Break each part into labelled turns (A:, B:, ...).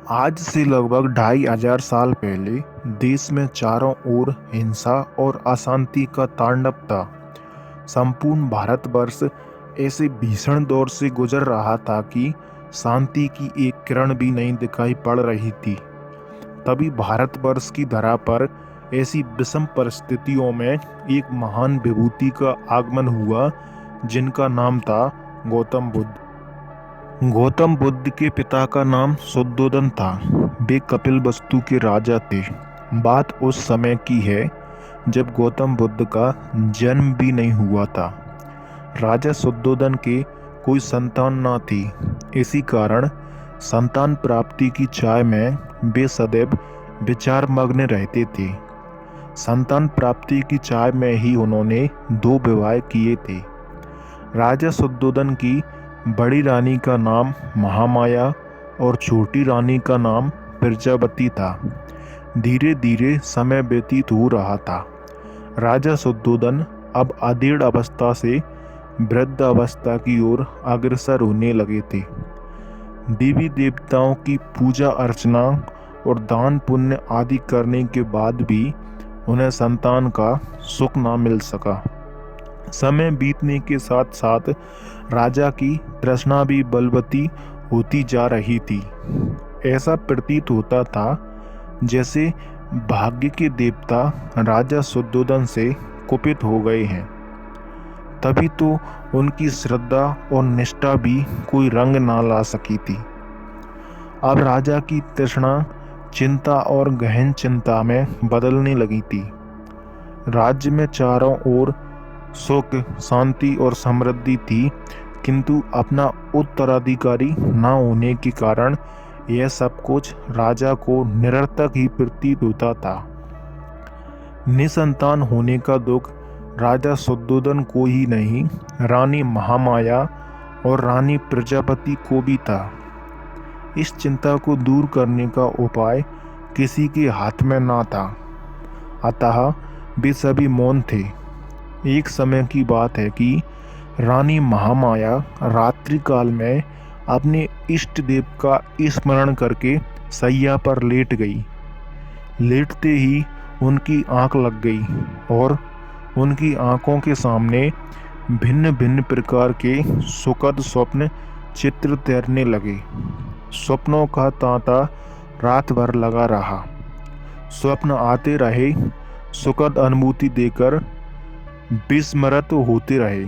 A: आज से लगभग 2500 साल पहले देश में चारों ओर हिंसा और अशांति का तांडव था। संपूर्ण भारतवर्ष ऐसे भीषण दौर से गुजर रहा था कि शांति की एक किरण भी नहीं दिखाई पड़ रही थी। तभी भारतवर्ष की धरा पर ऐसी विषम परिस्थितियों में एक महान विभूति का आगमन हुआ, जिनका नाम था गौतम बुद्ध। गौतम बुद्ध के पिता का नाम शुद्धोदन था। वे कपिलवस्तु के राजा थे। बात उस समय की है जब गौतम बुद्ध का जन्म भी नहीं हुआ था। राजा शुद्धोदन के कोई संतान न थी। इसी कारण संतान प्राप्ति की चाह में वे सदैव विचारमग्न रहते थे। संतान प्राप्ति की चाह में ही उन्होंने 2 विवाह किए थे। राजा शुद्धोदन की बड़ी रानी का नाम महामाया और छोटी रानी का नाम प्रजापति था। धीरे धीरे समय व्यतीत हो रहा था। राजा शुद्धोदन अब अधेड़ अवस्था से वृद्ध अवस्था की ओर अग्रसर होने लगे थे। देवी देवताओं की पूजा अर्चना और दान पुण्य आदि करने के बाद भी उन्हें संतान का सुख न मिल सका। समय बीतने के साथ साथ राजा की तृष्णा भी बलवती होती जा रही थी। ऐसा प्रतीत होता था जैसे भाग्य के देवता राजा शुद्धोदन से कुपित हो गए हैं। तभी तो उनकी श्रद्धा और निष्ठा भी कोई रंग ना ला सकी थी। अब राजा की तृष्णा चिंता और गहन चिंता में बदलने लगी थी। राज्य में चारों ओर सुख, शांति और समृद्धि थी, किंतु अपना उत्तराधिकारी न होने के कारण यह सब कुछ राजा को निरर्थक ही प्रतीत होता था। निसंतान होने का दुख राजा शुद्धोदन को ही नहीं, रानी महामाया और रानी प्रजापति को भी था। इस चिंता को दूर करने का उपाय किसी के हाथ में ना था, अतः वे सभी मौन थे। एक समय की बात है कि रानी महामाया रात्रि काल में अपने इष्ट देव का स्मरण करके सैया पर लेट गई। लेटते ही उनकी आंख लग गई और उनकी आंखों के सामने भिन्न भिन्न प्रकार के सुखद स्वप्न चित्र तैरने लगे। स्वप्नों का तांता रात भर लगा रहा। स्वप्न आते रहे, सुखद अनुभूति देकर विस्मृत होते रहे।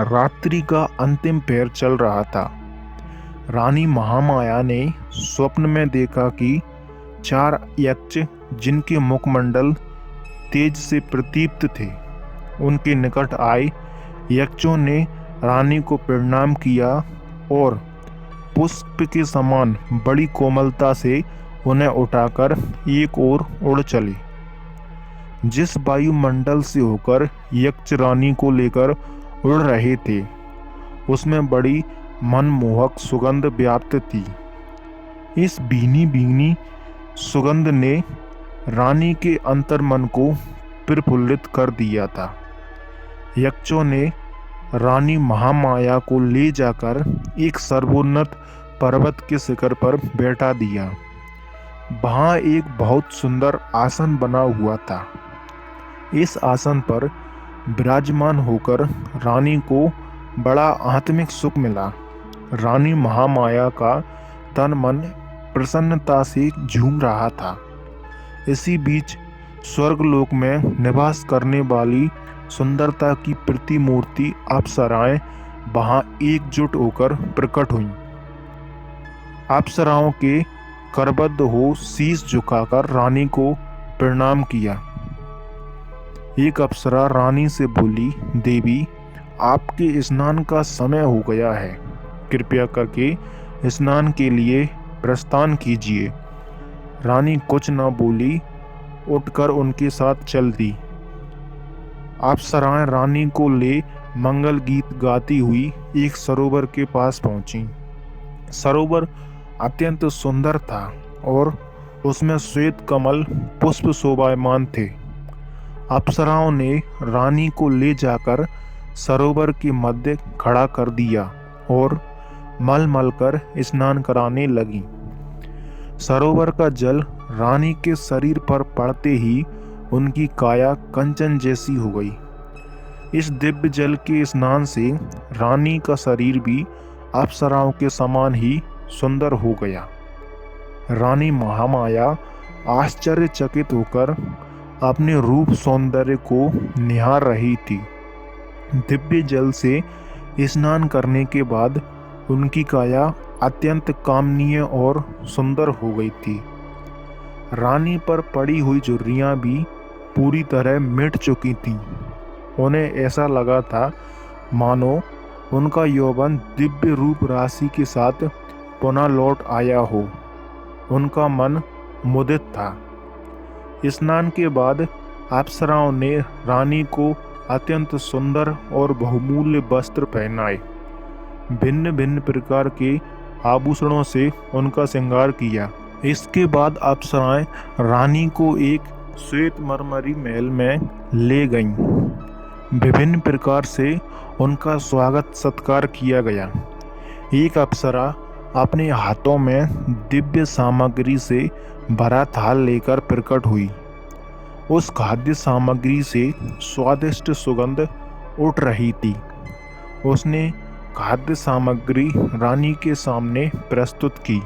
A: रात्रि का अंतिम पहर चल रहा था। रानी महामाया ने स्वप्न में देखा कि 4 यक्ष, जिनके मुखमंडल तेज से प्रदीप्त थे, उनके निकट आए। यक्षों ने रानी को प्रणाम किया और पुष्प के समान बड़ी कोमलता से उन्हें उठाकर एक ओर उड़ चले। जिस वायुमंडल से होकर यक्ष रानी को लेकर उड़ रहे थे, उसमें बड़ी मनमोहक सुगंध व्याप्त थी। इस भीनी भीनी सुगंध ने रानी के अंतर्मन को प्रफुल्लित कर दिया था। यक्षों ने रानी महामाया को ले जाकर एक सर्वोन्नत पर्वत के शिखर पर बैठा दिया। वहाँ एक बहुत सुंदर आसन बना हुआ था। इस आसन पर विराजमान होकर रानी को बड़ा आत्मिक सुख मिला। रानी महामाया का तन मन प्रसन्नता से झूम रहा था। इसी बीच स्वर्गलोक में निवास करने वाली सुंदरता की प्रतिमूर्ति अप्सराएं वहां एकजुट होकर प्रकट हुईं। अप्सराओं के करबद्ध हो शीश झुकाकर रानी को प्रणाम किया। एक अप्सरा रानी से बोली, देवी, आपके स्नान का समय हो गया है। कृपया करके स्नान के लिए प्रस्थान कीजिए। रानी कुछ न बोली, उठकर उनके साथ चल दी। अप्सराएं रानी को ले मंगल गीत गाती हुई एक सरोवर के पास पहुंची। सरोवर अत्यंत सुंदर था और उसमें श्वेत कमल पुष्प शोभायमान थे। अप्सराओं ने रानी को ले जाकर सरोवर के मध्य खड़ा कर दिया और मल मल कर स्नान कराने लगी। सरोवर का जल रानी के शरीर पर पड़ते ही उनकी काया कंचन जैसी हो गई। इस दिव्य जल के स्नान से रानी का शरीर भी अप्सराओं के समान ही सुंदर हो गया। रानी महामाया आश्चर्यचकित होकर अपने रूप सौंदर्य को निहार रही थी। दिव्य जल से स्नान करने के बाद उनकी काया अत्यंत कामनीय और सुंदर हो गई थी। रानी पर पड़ी हुई झुर्रियां भी पूरी तरह मिट चुकी थीं। उन्हें ऐसा लगा था मानो उनका यौवन दिव्य रूप राशि के साथ पुनः लौट आया हो। उनका मन मुदित था। स्नान के बाद अप्सराओं ने रानी को अत्यंत सुंदर और बहुमूल्य वस्त्र पहनाए। भिन्न भिन्न प्रकार के आभूषणों से उनका श्रृंगार किया। इसके बाद अप्सराएं रानी को एक श्वेत मरमरी महल में ले गईं। विभिन्न प्रकार से उनका स्वागत सत्कार किया गया। एक अप्सरा अपने हाथों में दिव्य सामग्री से भरा थाल लेकर प्रकट हुई। उस खाद्य सामग्री से स्वादिष्ट सुगंध उठ रही थी। उसने खाद्य सामग्री रानी के सामने प्रस्तुत की।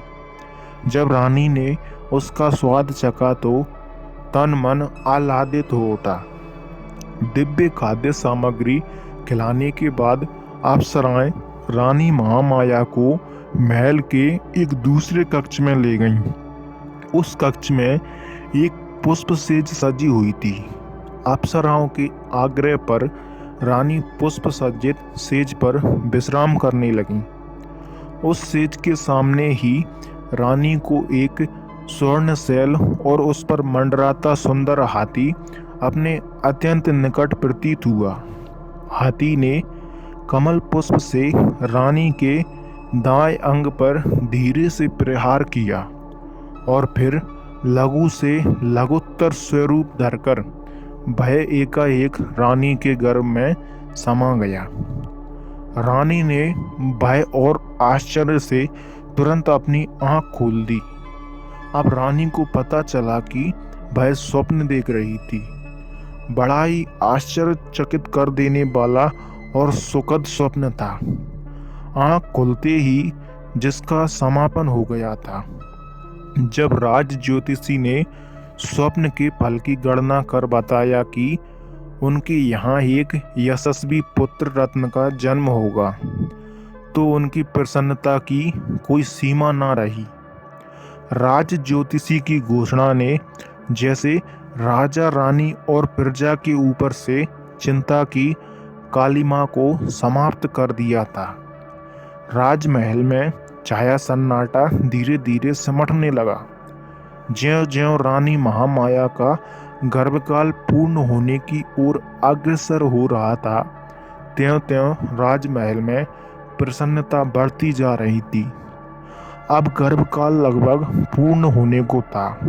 A: जब रानी ने उसका स्वाद चखा तो तन मन आह्लादित हो उठा। दिव्य खाद्य सामग्री खिलाने के बाद अप्सराएं रानी महामाया को महल के एक दूसरे कक्ष में ले गईं। उस कक्ष में एक पुष्प सेज सजी हुई थी। अप्सराओं के आग्रह पर रानी पुष्प सज्जित सेज पर विश्राम करने लगी। उस सेज के सामने ही रानी को एक स्वर्ण शैल और उस पर मंडराता सुंदर हाथी अपने अत्यंत निकट प्रतीत हुआ। हाथी ने कमल पुष्प से रानी के दाएं अंग पर धीरे से प्रहार किया और फिर लघु से लघुत्तर स्वरूप धरकर भय एकाएक रानी के गर्भ में समा गया। रानी ने भय और आश्चर्य से तुरंत अपनी आंख खोल दी। अब रानी को पता चला कि वह स्वप्न देख रही थी। बड़ा ही आश्चर्यचकित कर देने वाला और सुखद स्वप्न था। आंख खुलते ही जिसका समापन हो गया था। जब राज ज्योतिषी ने स्वप्न के फल की गणना कर बताया कि उनके यहाँ एक यशस्वी पुत्र रत्न का जन्म होगा, तो उनकी प्रसन्नता की कोई सीमा न रही। राज ज्योतिषी की घोषणा ने जैसे राजा रानी और प्रजा के ऊपर से चिंता की कालिमा को समाप्त कर दिया था। राजमहल में छाया सन्नाटा धीरे धीरे सिमटने लगा। ज्यों-ज्यों रानी महामाया का गर्भकाल पूर्ण होने की ओर अग्रसर हो रहा था, त्यों-त्यों राजमहल में प्रसन्नता बढ़ती जा रही थी। अब गर्भकाल लगभग पूर्ण होने को था।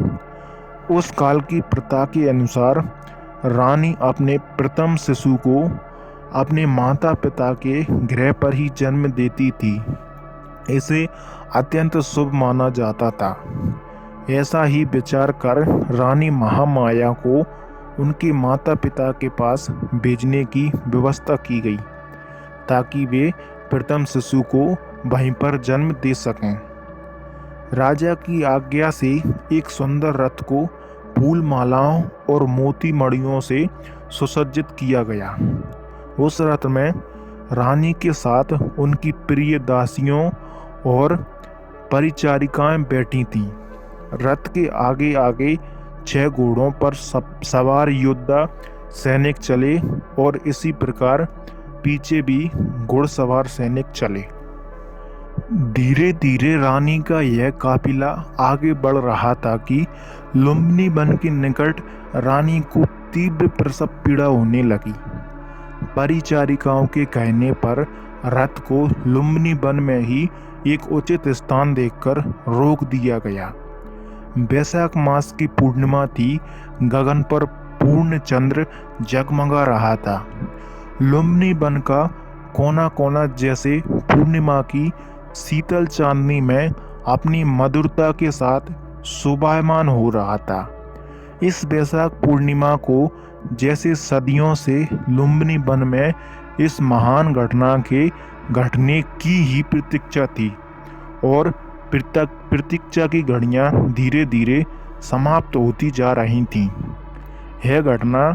A: उस काल की प्रथा के अनुसार रानी अपने प्रथम शिशु को अपने माता पिता के गृह पर ही जन्म देती थी। इसे अत्यंत शुभ माना जाता था। ऐसा ही विचार कर रानी महामाया को उनके माता पिता के पास भेजने की व्यवस्था की गई, ताकि वे प्रथम शिशु को वहीं पर जन्म दे सकें। राजा की आज्ञा से एक सुंदर रथ को फूल मालाओं और मोती मणियों से सुसज्जित किया गया। उस रथ में रानी के साथ उनकी प्रिय दासियों और परिचारिकाएं बैठी थीं। रथ के आगे आगे 6 घोड़ों पर सवार योद्धा सैनिक चले और इसी प्रकार पीछे भी घुड़सवार सैनिक चले। धीरे धीरे रानी का यह काफिला आगे बढ़ रहा था कि लुम्बिनी वन के निकट रानी को तीव्र प्रसव पीड़ा होने लगी। परिचारिकाओं के कहने पर रथ को लुम्बिनी वन में ही एक उचित स्थान देखकर रोक दिया गया। वैशाख मास की पूर्णिमा थी। गगन पर पूर्ण चंद्र जगमगा रहा था। लुम्बिनी वन का कोना कोना जैसे पूर्णिमा की शीतल चांदनी में अपनी मधुरता के साथ शोभायमान हो रहा था। इस वैशाख पूर्णिमा को जैसे सदियों से लुम्बिनी वन में इस महान घटना के घटने की ही प्रतीक्षा थी और प्रतीक्षा की घड़ियां धीरे धीरे समाप्त होती जा रही थीं। यह घटना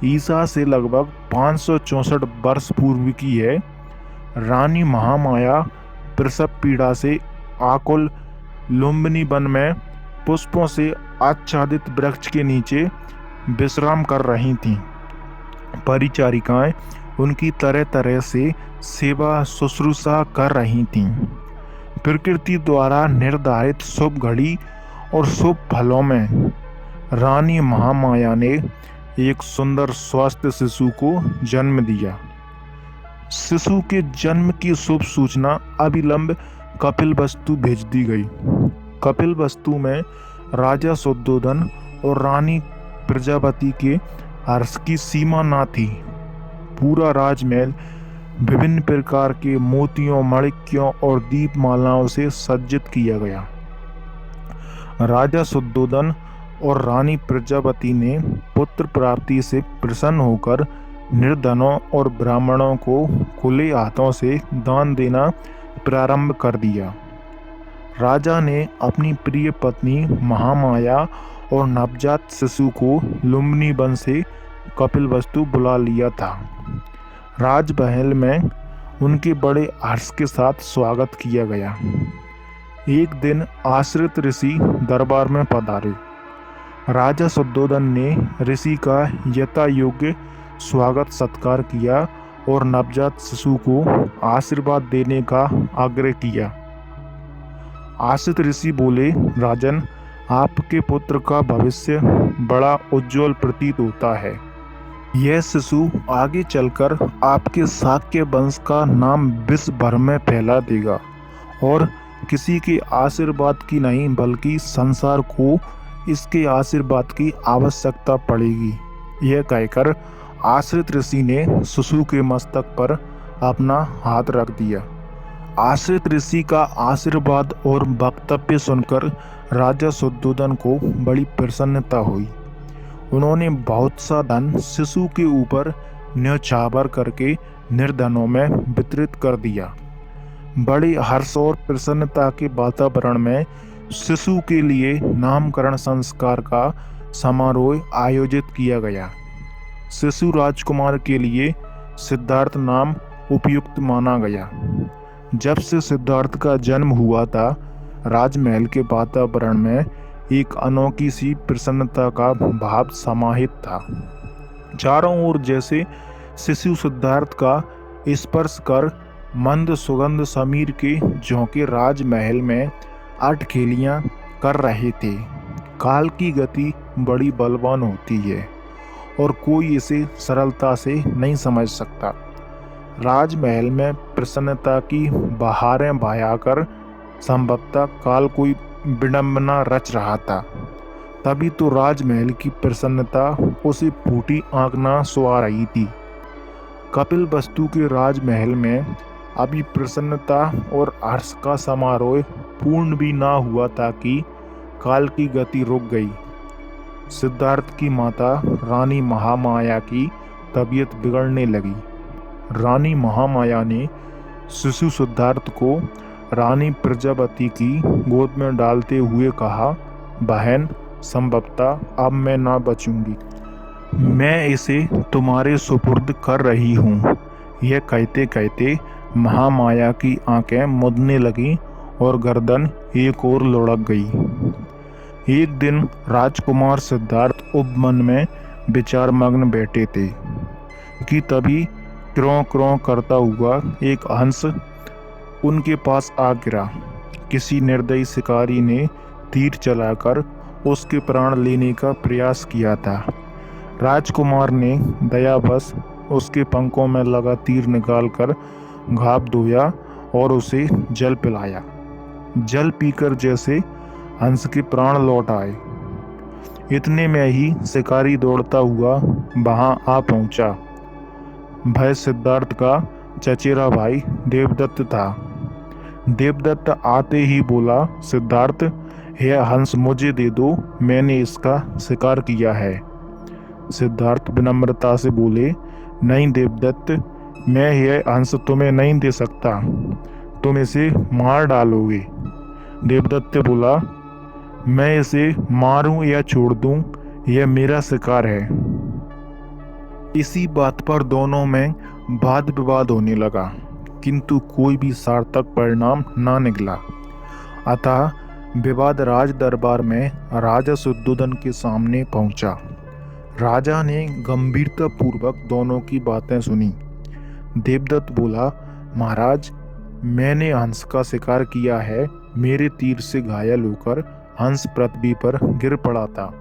A: ईसा से लगभग 564 वर्ष पूर्व की है। रानी महामाया प्रसव पीड़ा से आकुल लुम्बिनी वन में पुष्पों से आच्छादित वृक्ष के नीचे विश्राम कर रही थीं। परिचारिकाएं उनकी तरह तरह से सेवा शुश्रूषा कर रही थीं। प्रकृति द्वारा निर्धारित शुभ घड़ी और शुभ फलों में रानी महामाया ने एक सुंदर स्वस्थ शिशु को जन्म दिया। शिशु के जन्म की शुभ सूचना अविलंब कपिलवस्तु भेज दी गई। कपिलवस्तु में राजा शुद्धोधन और रानी प्रजापति के हर्ष की सीमा न थी। पूरा राजमहल विभिन्न प्रकार के मोतियों, मणिक्यों और दीपमालाओं से सज्जित किया गया। राजा शुद्धोधन और रानी प्रजापति ने पुत्र प्राप्ति से प्रसन्न होकर निर्धनों और ब्राह्मणों को खुले हाथों से दान देना प्रारंभ कर दिया। राजा ने अपनी प्रिय पत्नी महामाया और नवजात शिशु को लुम्बिनी वन से कपिलवस्तु बुला लिया था। राजमहल में उनके बड़े हर्ष के साथ स्वागत किया गया। एक दिन आश्रित ऋषि दरबार में पधारे। राजा शुद्धोधन ने ऋषि का यथा योग्य स्वागत सत्कार किया और नवजात शिशु को आशीर्वाद देने का आग्रह किया। आश्रित ऋषि बोले, राजन, आपके पुत्र का भविष्य बड़ा उज्जवल प्रतीत होता है। यह शिशु आगे चलकर आपके शाक्य वंश का नाम विश्व भर में फैला देगा और किसी के आशीर्वाद की नहीं बल्कि संसार को इसके आशीर्वाद की आवश्यकता पड़ेगी। यह कहकर आश्रित ऋषि ने शिशु के मस्तक पर अपना हाथ रख दिया। आश्रित ऋषि का आशीर्वाद और वक्तव्य सुनकर राजा शुद्धोधन को बड़ी प्रसन्नता हुई। उन्होंने बहुत सा धन शिशु के ऊपर न्यौछावर करके निर्धनों में वितरित कर दिया। बड़े हर्ष और प्रसन्नता के वातावरण में शिशु के लिए नामकरण संस्कार का समारोह आयोजित किया गया। शिशु राजकुमार के लिए सिद्धार्थ नाम उपयुक्त माना गया। जब से सिद्धार्थ का जन्म हुआ था, राजमहल के वातावरण में एक अनोखी सी प्रसन्नता का भाव समाहित था। चारों ओर जैसे शिशु सिद्धार्थ का स्पर्श कर मंद सुगंध समीर के झोंके राजमहल में अटखेलियां कर रहे थे। काल की गति बड़ी बलवान होती है और कोई इसे सरलता से नहीं समझ सकता। राजमहल में प्रसन्नता की बहारें बहाकर संभवतः काल कोई विडंबना रच रहा था। तभी तो राजमहल की प्रसन्नता उसे फूटी आंख न सुहा रही थी। कपिलवस्तु के राजमहल में अभी प्रसन्नता और हर्ष का समारोह पूर्ण भी ना हुआ था कि काल की गति रुक गई। सिद्धार्थ की माता रानी महामाया की तबीयत बिगड़ने लगी। रानी महामाया ने शिशु सिद्धार्थ को रानी प्रजापति की गोद में डालते हुए कहा, बहन, संभवतः अब मैं ना बचूंगी। मैं इसे तुम्हारे सुपुर्द कर रही हूँ। यह कहते कहते महामाया की आंखें मुदने लगीं और गर्दन एक ओर लुढ़क गई। एक दिन राजकुमार सिद्धार्थ उपवन में विचारमग्न बैठे थे कि तभी क्रों क्रों करता हुआ एक हंस उनके पास आ गिरा। किसी निर्दयी शिकारी ने तीर चलाकर उसके प्राण लेने का प्रयास किया था। राजकुमार ने दयावश उसके पंखों में लगा तीर निकालकर घाव धोया और उसे जल पिलाया। जल पीकर जैसे हंस के प्राण लौट आए। इतने में ही शिकारी दौड़ता हुआ वहां आ पहुंचा। भय सिद्धार्थ का चचेरा भाई देवदत्त था। देवदत्त आते ही बोला, सिद्धार्थ, यह हंस मुझे दे दो, मैंने इसका शिकार किया है। सिद्धार्थ विनम्रता से बोले, नहीं देवदत्त, मैं यह हंस तुम्हें नहीं दे सकता, तुम इसे मार डालोगे। देवदत्त बोला, मैं इसे मारूं या छोड़ दूं, यह मेरा शिकार है। इसी बात पर दोनों में वाद विवाद होने लगा, किंतु कोई भी सार्थक परिणाम न निकला। अतः विवाद राज दरबार में राजा शुद्धोधन के सामने पहुंचा। राजा ने गंभीरता पूर्वक दोनों की बातें सुनी। देवदत्त बोला, महाराज, मैंने हंस का शिकार किया है। मेरे तीर से घायल होकर हंस पृथ्वी पर गिर पड़ा था,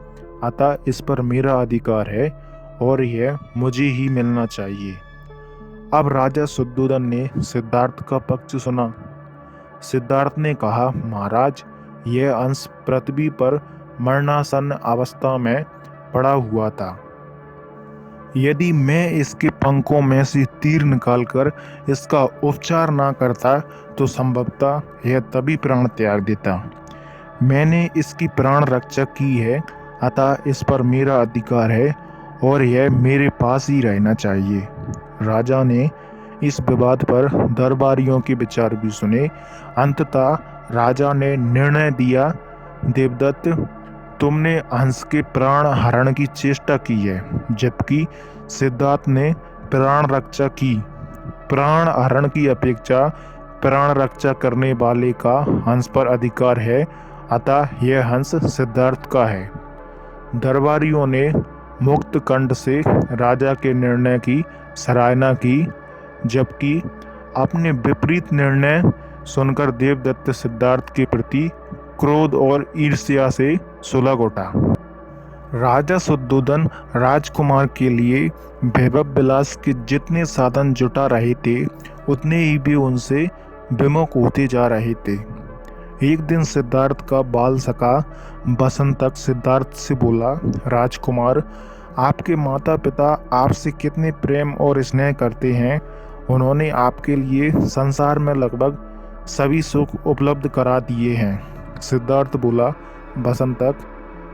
A: अतः इस पर मेरा अधिकार है और यह मुझे ही मिलना चाहिए। अब राजा शुद्धोधन ने सिद्धार्थ का पक्ष सुना। सिद्धार्थ ने कहा, महाराज, यह हंस पृथ्वी पर मरणासन्न अवस्था में पड़ा हुआ था। यदि मैं इसके पंखों में से तीर निकालकर इसका उपचार ना करता तो संभवतः यह तभी प्राण त्याग देता। मैंने इसकी प्राण रक्षा की है, अतः इस पर मेरा अधिकार है और यह मेरे पास ही रहना चाहिए। राजा ने इस विवाद पर दरबारियों के विचार भी सुने। अंततः राजा ने निर्णय दिया, देवदत्त, तुमने हंस के प्राण हरण की चेष्टा की है, जबकि सिद्धार्थ ने प्राण रक्षा की। प्राण हरण की अपेक्षा प्राण रक्षा करने वाले का हंस पर अधिकार है, अतः यह हंस सिद्धार्थ का है। दरबारियों ने मुक्त कंठ से राजा के निर्णय की सराहना की, जबकि अपने विपरीत निर्णय सुनकर देवदत्त सिद्धार्थ के प्रति क्रोध और ईर्ष्या से सुलग उठा। राजा शुद्धोधन राजकुमार के लिए वैभव विलास के जितने साधन जुटा रहे थे, उतने ही भी उनसे विमुख होते जा रहे थे। एक दिन सिद्धार्थ का बाल सखा बसंतक सिद्धार्थ से बोला, राजकुमार, आपके माता पिता आपसे कितने प्रेम और स्नेह करते हैं। उन्होंने आपके लिए संसार में लगभग सभी सुख उपलब्ध करा दिए हैं। सिद्धार्थ बोला, बसंतक,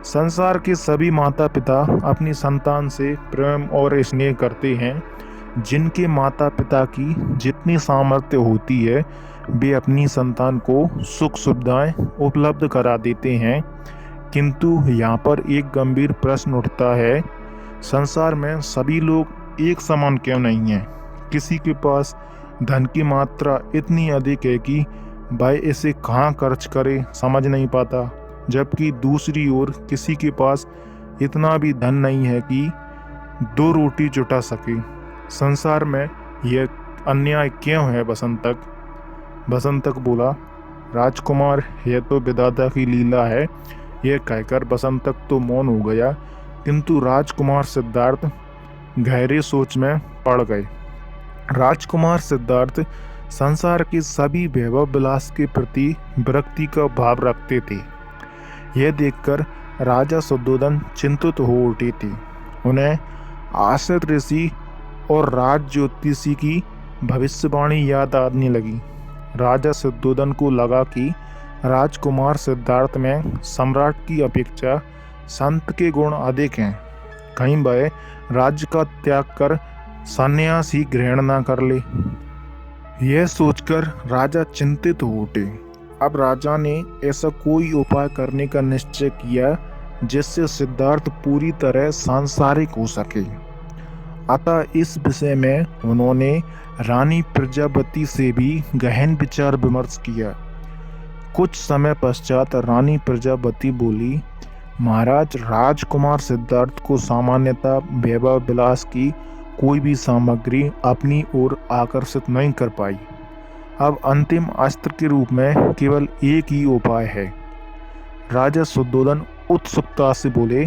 A: संसार के सभी माता पिता अपनी संतान से प्रेम और स्नेह करते हैं। जिनके माता पिता की जितनी सामर्थ्य होती है, वे अपनी संतान को सुख सुविधाएं उपलब्ध करा देते हैं। किंतु यहाँ पर एक गंभीर प्रश्न उठता है, संसार में सभी लोग एक समान क्यों नहीं हैं? किसी के पास धन की मात्रा इतनी अधिक है कि भाई इसे कहाँ खर्च करे समझ नहीं पाता, जबकि दूसरी ओर किसी के पास इतना भी धन नहीं है कि 2 रोटी जुटा सके। संसार में यह अन्याय क्यों है बसंतक? बसंतक बोला, राजकुमार, यह तो विधाता की लीला है। यह कहकर बसंतक तो मौन हो गया, किंतु राजकुमार सिद्धार्थ गहरे सोच में पड़ गए। राजकुमार सिद्धार्थ संसार के सभी वैभव विलास के प्रति विरक्ति का भाव रखते थे। यह देखकर राजा शुद्धोधन चिंतित हो उठे थे। उन्हें आश्रित ऋषि और राज ज्योतिषी की भविष्यवाणी याद आने लगी। राजा शुद्धोधन को लगा कि राजकुमार सिद्धार्थ में सम्राट की अपेक्षा संत के गुण अधिक हैं। कहीं वह राज्य का त्याग कर संन्यास ही ग्रहण न कर ले। यह सोचकर राजा चिंतित हो उठे। अब राजा ने ऐसा कोई उपाय करने का निश्चय किया जिससे सिद्धार्थ पूरी तरह सांसारिक हो सके। अतः इस विषय में उन्होंने रानी प्रजापति से भी गहन विचार विमर्श किया। कुछ समय पश्चात रानी प्रजापति बोली, महाराज, राजकुमार सिद्धार्थ को सामान्यतः वैभव विलास की कोई भी सामग्री अपनी ओर आकर्षित नहीं कर पाई। अब अंतिम अस्त्र के रूप में केवल एक ही उपाय है। राजा शुद्धोधन उत्सुकता से बोले,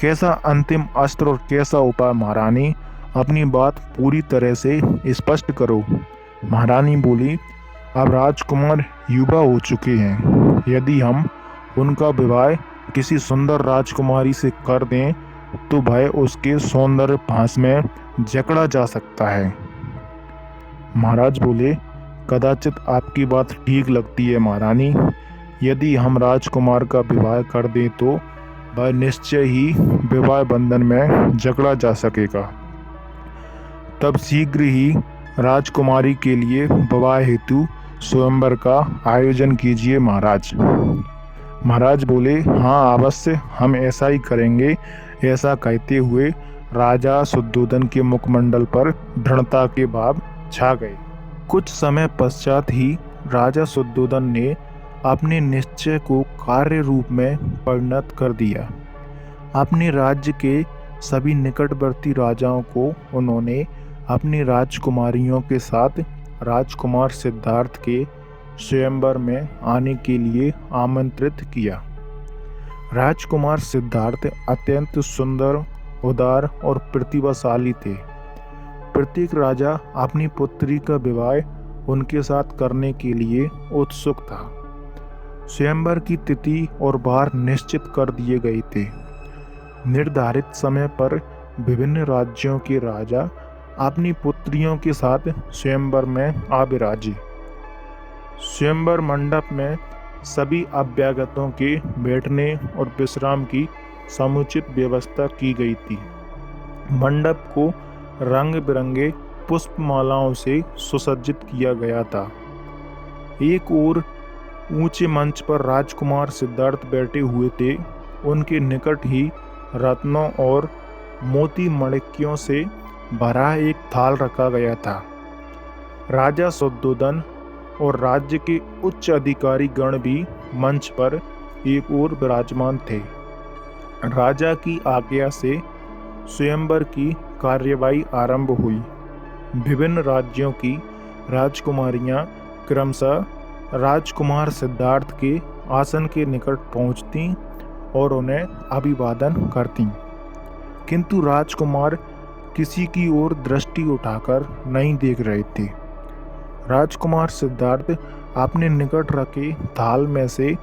A: कैसा अंतिम अस्त्र और कैसा उपाय महारानी? अपनी बात पूरी तरह से स्पष्ट करो। महारानी बोली, अब राजकुमार युवा हो चुके हैं। यदि हम उनका विवाह किसी सुंदर राजकुमारी से कर दें तो भय उसके सौंदर्य फांस में जकड़ा जा सकता है। महाराज बोले, कदाचित आपकी बात ठीक लगती है महारानी। यदि हम राजकुमार का विवाह कर दें तो वह निश्चय ही विवाह बंधन में जकड़ा जा सकेगा। तब शीघ्र ही राजकुमारी के लिए विवाह हेतु स्वयंवर का आयोजन कीजिए महाराज। महाराज बोले, हाँ अवश्य, हम ऐसा ही करेंगे। ऐसा कहते हुए राजा शुद्धोधन के मुखमंडल पर दृढ़ता के भाव छा गए। कुछ समय पश्चात ही राजा शुद्धोधन ने अपने निश्चय को कार्य रूप में परिणत कर दिया। अपने राज्य के सभी निकटवर्ती राजाओं को उन्होंने अपनी राजकुमारियों के साथ राजकुमार सिद्धार्थ के स्वयंवर में आने के लिए आमंत्रित किया। राजकुमार सिद्धार्थ अत्यंत सुंदर, उदार और प्रतिभाशाली थे। प्रत्येक राजा अपनी पुत्री का विवाह उनके साथ करने के लिए उत्सुक था। स्वयंवर की तिथि और वार निश्चित कर दिए गए थे। निर्धारित समय पर विभिन्न राज्यों के राजा अपनी पुत्रियों के साथ स्वयंवर में आ विराजे। स्वयंवर मंडप में सभी अभ्यागतों के बैठने और विश्राम की समुचित व्यवस्था की गई थी। मंडप को रंग बिरंगे पुष्पमालाओं से सुसज्जित किया गया था। एक ओर ऊंचे मंच पर राजकुमार सिद्धार्थ बैठे हुए थे। उनके निकट ही रत्नों और मोती मणिक्यों से भरा एक थाल रखा गया था। राजा शुद्धोधन और राज्य के उच्च अधिकारी गण भी मंच पर एक ओर विराजमान थे। राजा की आज्ञा से स्वयंवर की कार्यवाही आरंभ हुई। विभिन्न राज्यों की राजकुमारियां क्रमशः राजकुमार सिद्धार्थ के आसन के निकट पहुंचती और उन्हें अभिवादन करती, किंतु राजकुमार किसी की ओर दृष्टि उठाकर नहीं देख रहे थे। राजकुमार सिद्धार्थ अपने निकट रखे थाल में से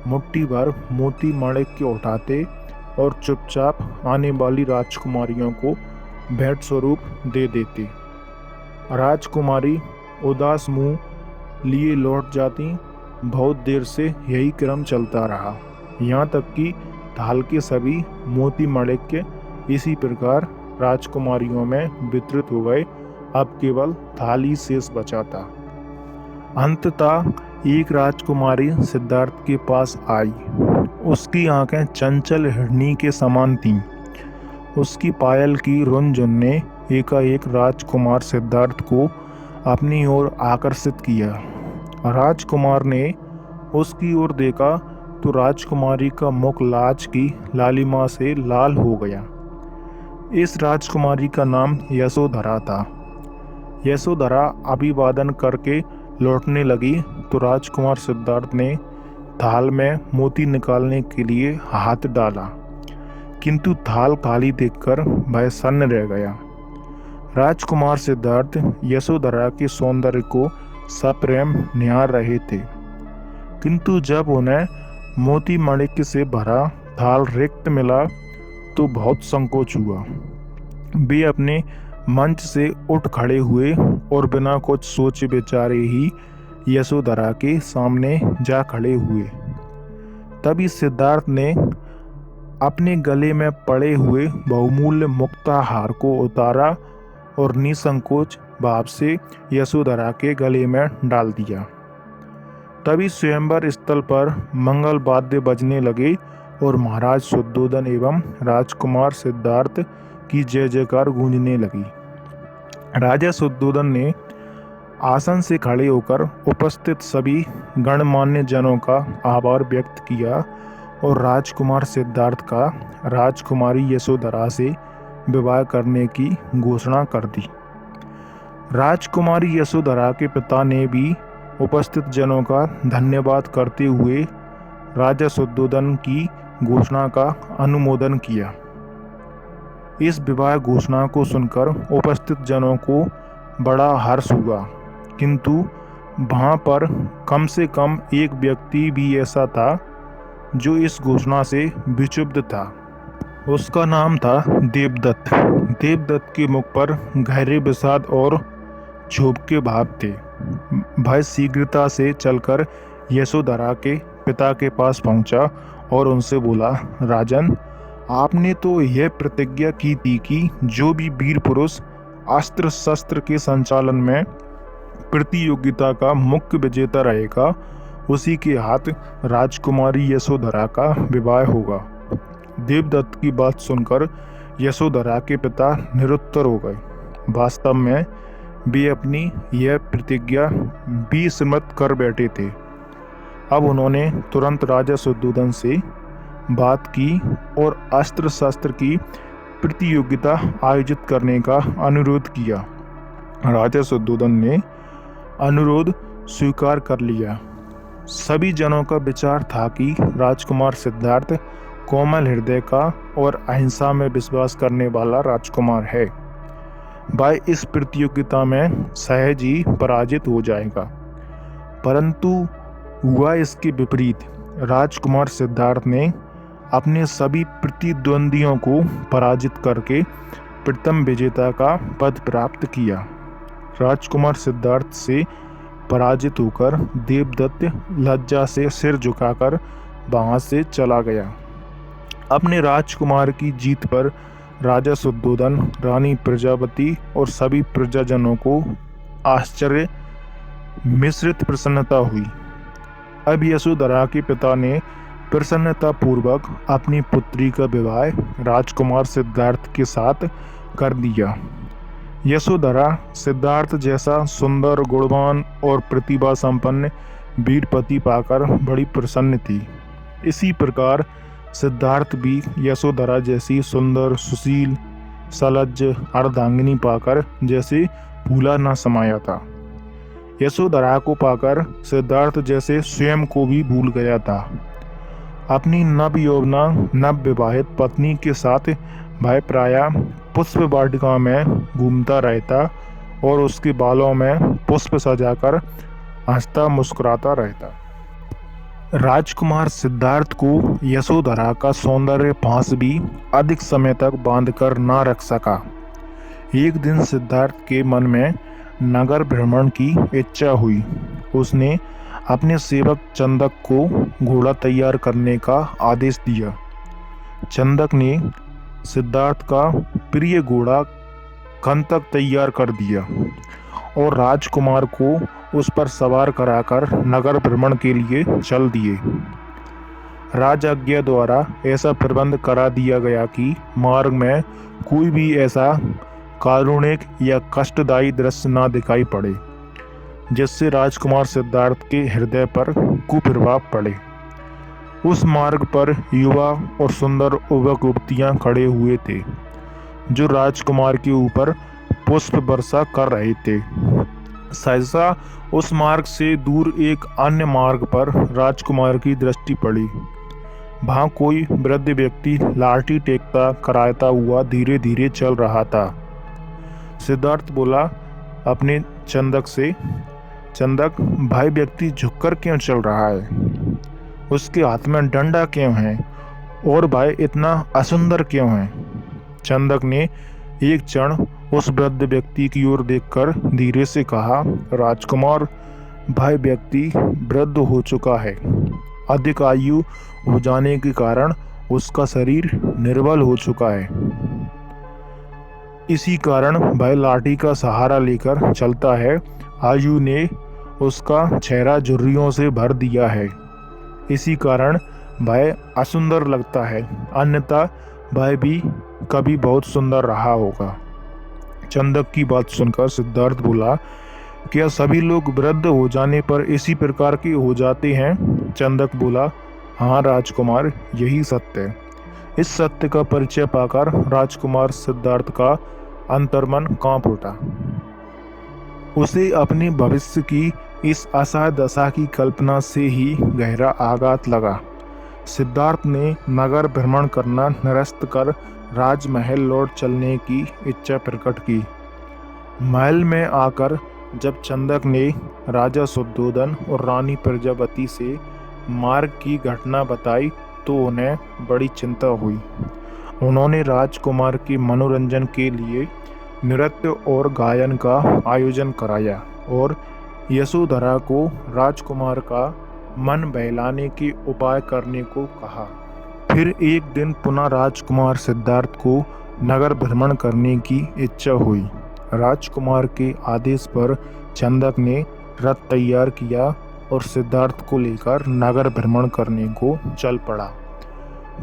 A: मुट्ठी भर मोती माणिक्य उठाते और चुपचाप आने वाली राजकुमारियों को भेंट स्वरूप दे देते। राजकुमारी उदास मुंह लिए लौट जाती। बहुत देर से यही क्रम चलता रहा, यहाँ तक कि थाल के सभी मोती माणिक्य इसी प्रकार राजकुमारियों में वितरित हो गए। अब केवल थाल ही शेष बचा था। अंततः एक राजकुमारी सिद्धार्थ के पास आई। उसकी आंखें चंचल हिरनी के समान थीं। उसकी पायल की रुनझुन ने एकाएक राजकुमार सिद्धार्थ को अपनी ओर आकर्षित किया। राजकुमार ने उसकी ओर देखा तो राजकुमारी का मुख लाज की लालिमा से लाल हो गया। इस राजकुमारी का नाम यशोधरा था। यशोधरा अभिवादन करके लौटने लगी तो राजकुमार सिद्धार्थ ने थाल में मोती निकालने के लिए हाथ डाला, किंतु थाल खाली देखकर वह सन्न रह गया। राजकुमार सिद्धार्थ यशोधरा के सौंदर्य को सप्रेम निहार रहे थे, किंतु जब उन्हें मोती माणिक्य से भरा थाल रिक्त मिला तो बहुत संकोच हुआ। वे अपने मंच से उठ खड़े हुए और बिना कुछ सोचे विचारे ही यशोधरा के सामने जा खड़े हुए। तभी सिद्धार्थ ने अपने गले में पड़े हुए बहुमूल्य मुक्ताहार को उतारा और निसंकोच भाव से यशोधरा के गले में डाल दिया। तभी स्वयंवर स्थल पर मंगल वाद्य बजने लगे और महाराज शुद्धोधन एवं राजकुमार सिद्धार्थ की जय जयकार गूंजने लगी। राजा शुद्धोधन ने आसन से खड़े होकर उपस्थित सभी गणमान्य जनों का आभार व्यक्त किया और राजकुमार सिद्धार्थ का राजकुमारी यशोधरा से विवाह करने की घोषणा कर दी। राजकुमारी यशोधरा के पिता ने भी उपस्थित जनों का धन्यवाद करते हुए राजा शुद्धोधन की घोषणा का अनुमोदन किया। इस विवाह घोषणा को सुनकर उपस्थित जनों को बड़ा हर्ष हुआ, किंतु वहाँ पर कम से कम एक व्यक्ति भी ऐसा था जो इस घोषणा से विक्षुब्ध था। उसका नाम था देवदत्त। देवदत्त के मुख पर गहरे विषाद और क्षोभ के भाव थे। वह शीघ्रता से चलकर यशोधरा के पिता के पास पहुंचा और उनसे बोला, राजन, आपने तो यह प्रतिज्ञा की थी कि जो भी वीर पुरुष अस्त्र शस्त्र के संचालन में प्रतियोगिता का मुख्य विजेता रहेगा, उसी के हाथ राजकुमारी यशोधरा का विवाह होगा। देवदत्त की बात सुनकर यशोधरा के पिता निरुत्तर हो गए। वास्तव में वे अपनी यह प्रतिज्ञा विस्मृत कर बैठे थे। अब उन्होंने तुरंत राजा शुद्धोधन से बात की और अस्त्र शस्त्र की प्रतियोगिता आयोजित करने का अनुरोध किया। राजा शुद्धोधन ने अनुरोध स्वीकार कर लिया। सभी जनों का विचार था कि राजकुमार सिद्धार्थ कोमल हृदय का और अहिंसा में विश्वास करने वाला राजकुमार है। वह इस प्रतियोगिता में सहज ही पराजित हो जाएगा। परंतु हुआ इसके विपरीत। राजकुमार सिद्धार्थ ने अपने सभी प्रतिद्वंदियों को पराजित करके प्रथम विजेता का पद प्राप्त किया। राजकुमार सिद्धार्थ से पराजित होकर देवदत्त लज्जा से सिर झुकाकर वहां से चला गया। अपने राजकुमार की जीत पर राजा शुद्धोधन, रानी प्रजापति और सभी प्रजाजनों को आश्चर्य मिश्रित प्रसन्नता हुई। अब यशोधरा के पिता ने प्रसन्नता पूर्वक अपनी पुत्री का विवाह राजकुमार सिद्धार्थ के साथ कर दिया। यशोधरा सिद्धार्थ जैसा सुंदर, गुणवान और प्रतिभा संपन्न वीरपति पाकर बड़ी प्रसन्न थी। इसी प्रकार सिद्धार्थ भी यशोधरा जैसी सुंदर, सुशील, सलज्ज अर्धांगिनी पाकर जैसे भूला न समाया था। यशोधरा को पाकर सिद्धार्थ जैसे स्वयं को भी भूल गया था। अपनी नवयौवना नवविवाहित पत्नी के साथ वह प्रायः पुष्प वाटिका में घूमता रहता और उसके बालों में पुष्प सजाकर हंसता मुस्कुराता रहता। राजकुमार सिद्धार्थ को यशोधरा का सौंदर्य फांस भी अधिक समय तक बांधकर न रख सका। एक दिन सिद्धार्थ के मन में नगर भ्रमण की इच्छा हुई। उसने अपने सेवक चंदक को घोड़ा तैयार करने का आदेश दिया। चंदक ने सिद्धार्थ का प्रिय घोड़ा खंतक तैयार कर दिया और राजकुमार को उस पर सवार कराकर नगर भ्रमण के लिए चल दिए। राजाज्ञा द्वारा ऐसा प्रबंध करा दिया गया कि मार्ग में कोई भी ऐसा कारुणिक या कष्टदायी दृश्य न दिखाई पड़े जिससे राजकुमार सिद्धार्थ के हृदय पर कुप्रभाव पड़े। उस मार्ग पर युवा और सुंदर युवक युवतियां खड़े हुए थे जो राजकुमार के ऊपर पुष्प वर्षा कर रहे थे। सहसा उस मार्ग से दूर एक अन्य मार्ग पर राजकुमार की दृष्टि पड़ी। वहां कोई वृद्ध व्यक्ति लाठी टेकता कराता हुआ धीरे धीरे चल रहा था। सिद्धार्थ बोला अपने चंदक से, चंदक, भाई व्यक्ति झुककर क्यों चल रहा है? उसके हाथ में डंडा क्यों है? और भाई इतना असुंदर क्यों है? चंदक ने एक क्षण उस वृद्ध व्यक्ति की ओर देखकर धीरे से कहा, राजकुमार, भाई व्यक्ति वृद्ध हो चुका है। अधिक आयु हो जाने के कारण उसका शरीर निर्बल हो चुका है। इसी कारण वह लाठी का सहारा लेकर चलता है। आयु ने उसका चेहरा झुर्रियों से भर दिया है। इसी कारण वह असुंदर लगता है, अन्यथा वह भी कभी बहुत सुंदर रहा होगा। चंदक की बात सुनकर सिद्धार्थ बोला, क्या सभी लोग वृद्ध हो जाने पर इसी प्रकार के हो जाते हैं? चंदक बोला, हाँ राजकुमार, यही सत्य है। इस सत्य का परिचय पाकर राजकुमार सिद्धार्थ का अंतर्मन कांप उठा। उसे अपने भविष्य की इस असहाय दशा की कल्पना से ही गहरा आघात लगा। सिद्धार्थ ने नगर भ्रमण करना निरस्त कर राजमहल लौट चलने की इच्छा प्रकट की। महल में आकर जब चंदक ने राजा शुद्धोधन और रानी प्रजापति से मार्ग की घटना बताई तो उन्हें बड़ी चिंता हुई। उन्होंने राजकुमार के मनोरंजन के लिए नृत्य और गायन का आयोजन कराया और यशोधरा को राजकुमार का मन बहलाने के उपाय करने को कहा। फिर एक दिन पुनः राजकुमार सिद्धार्थ को नगर भ्रमण करने की इच्छा हुई। राजकुमार के आदेश पर चंदक ने रथ तैयार किया और सिद्धार्थ को लेकर नगर भ्रमण करने को चल पड़ा।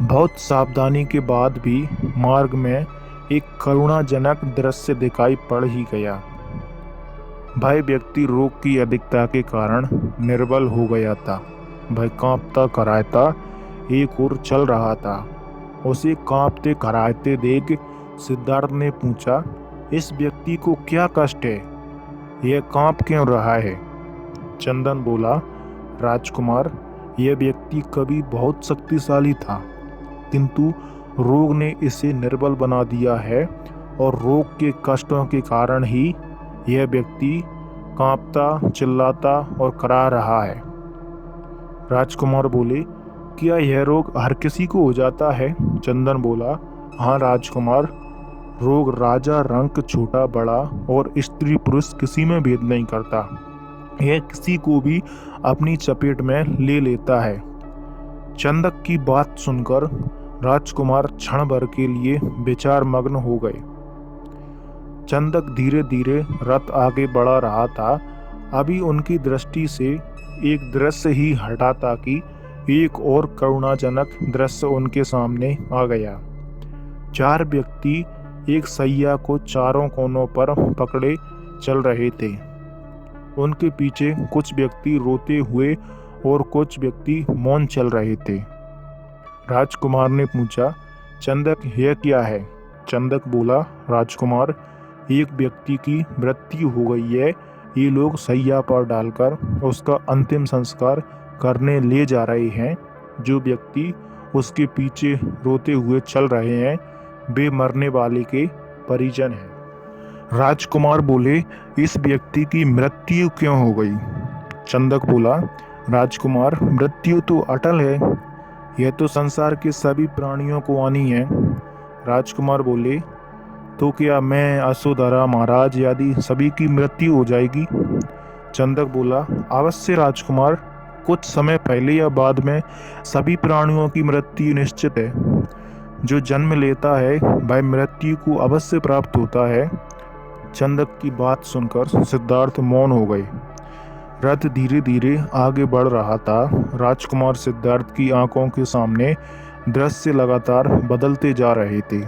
A: बहुत सावधानी के बाद भी मार्ग में एक करुणाजनक दृश्य दिखाई पड़ ही गया। वह व्यक्ति रोग की अधिकता के कारण निर्बल हो गया था। वह कांपता कराहता एक ओर चल रहा था। उसे कांपते कराहते देख सिद्धार्थ ने पूछा, इस व्यक्ति को क्या कष्ट है? यह कांप क्यों रहा है? चंदन बोला, राजकुमार, यह व्यक्ति कभी बहुत शक्तिशाली था, किंतु रोग ने इसे निर्बल बना दिया है और रोग के कष्टों के कारण ही यह व्यक्ति कांपता, चिल्लाता और करा रहा है। राजकुमार बोले, क्या यह रोग हर किसी को हो जाता है? चंदन बोला, हाँ राजकुमार, रोग राजा, रंक, छोटा बड़ा और स्त्री पुरुष किसी में भेद नहीं करता। यह किसी को भी अपनी चपेट में ले लेता है। चंदक की बात सुनकर राजकुमार क्षण भर के लिए विचार मग्न हो गए। चंदक धीरे धीरे रथ आगे बढ़ा रहा था। अभी उनकी दृष्टि से एक दृश्य ही हटा था कि एक और करुणाजनक दृश्य उनके सामने आ गया। 4 व्यक्ति एक सैया को चारों कोनों पर पकड़े चल रहे थे। उनके पीछे कुछ व्यक्ति रोते हुए और कुछ व्यक्ति मौन चल रहे थे। राजकुमार ने पूछा, चंदक, यह क्या है? चंदक बोला, राजकुमार, एक व्यक्ति की मृत्यु हो गई है। ये लोग सैया पर डालकर उसका अंतिम संस्कार करने ले जा रहे हैं। जो व्यक्ति उसके पीछे रोते हुए चल रहे हैं वे मरने वाले के परिजन हैं। राजकुमार बोले, इस व्यक्ति की मृत्यु क्यों हो गई? चंदक बोला, राजकुमार, मृत्यु तो अटल है, यह तो संसार के सभी प्राणियों को आनी है। राजकुमार बोले, तो क्या मैं, यशोधरा, महाराज आदि सभी की मृत्यु हो जाएगी? चंदक बोला, अवश्य राजकुमार, कुछ समय पहले या बाद में सभी प्राणियों की मृत्यु निश्चित है। जो जन्म लेता है वह मृत्यु को अवश्य प्राप्त होता है। चंदक की बात सुनकर सिद्धार्थ मौन हो गए। रथ धीरे धीरे आगे बढ़ रहा था। राजकुमार सिद्धार्थ की आंखों के सामने दृश्य लगातार बदलते जा रहे थे।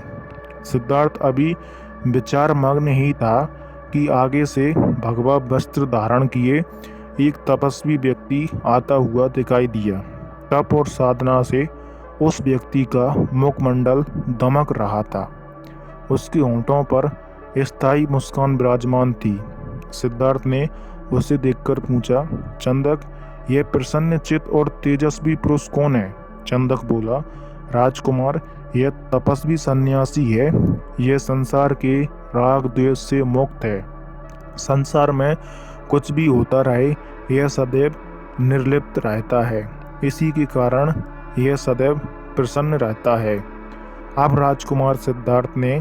A: सिद्धार्थ अभी विचार मग्न ही था कि आगे से भगवा वस्त्र धारण किए एक तपस्वी व्यक्ति आता हुआ दिखाई दिया। तप और साधना से उस व्यक्ति का मुखमंडल दमक रहा था। उसके होंठों पर स्थायी मुस्कान विराजमान थी। सिद्धार्थ ने उसे देखकर पूछा, चंदक, यह प्रसन्न चित्त और तेजस्वी पुरुष कौन है? चंदक बोला, राजकुमार, यह तपस्वी सन्यासी है। यह संसार के राग द्वेष से मुक्त है। संसार में कुछ भी होता रहे, यह सदैव निर्लिप्त रहता है। इसी के कारण यह सदैव प्रसन्न रहता है। अब राजकुमार सिद्धार्थ ने